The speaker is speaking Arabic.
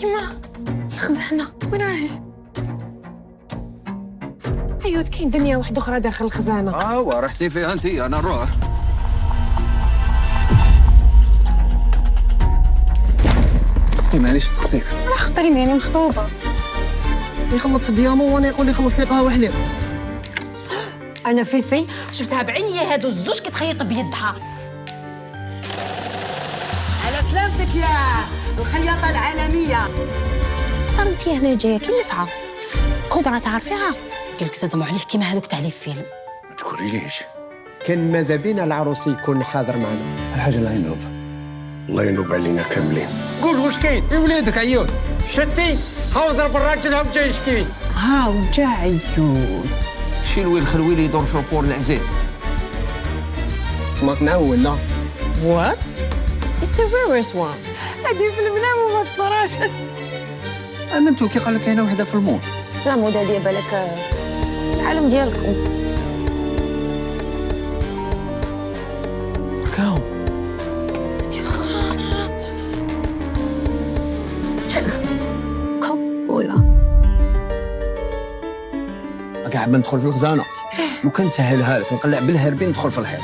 يما الخزانة وين راهي؟ أيوة كاين دنيا واحدة أخرى داخل الخزانة. ورحتي فيها أنت، أنا نروح. اختي معليش نسقسيك، على خاطري ماني مخطوبة. يخلط في الديامون وانا يقول لي خلصني قهوه حليب. انا فيفي شفتها بعيني هادو الزوج كتخيط بيدها. على سلامتك يا الخياطة العالمية. صار انت هنا جايه كنفعه كبرى تعرفيها؟ قالك صدموا عليه كيما هذوك تاع لي فيلم. ما تقوليليش. كان ماذا بينا العروس يكون حاضر معنا. الحاجة الله ينوب، الله ينوب علينا كاملين. قول واش كاين؟ يا وليدك عيون شتي هاو ضرب الراجل هاو جاي يشكي. هاو جا عيون. شي الويل خلويلي يدور في البور العزيز. سمعت معاه ولا؟ What? It's the rarest one. هادي في المنام وما تصراش. امنتو كي قال لك كاينه وحده في الموت. لا مودا ديال بالك العالم ديالكم. كاو ولا كاع ندخل في الخزانه، لو كان سهلها لك نقلع بالهربين ندخل في الحيط.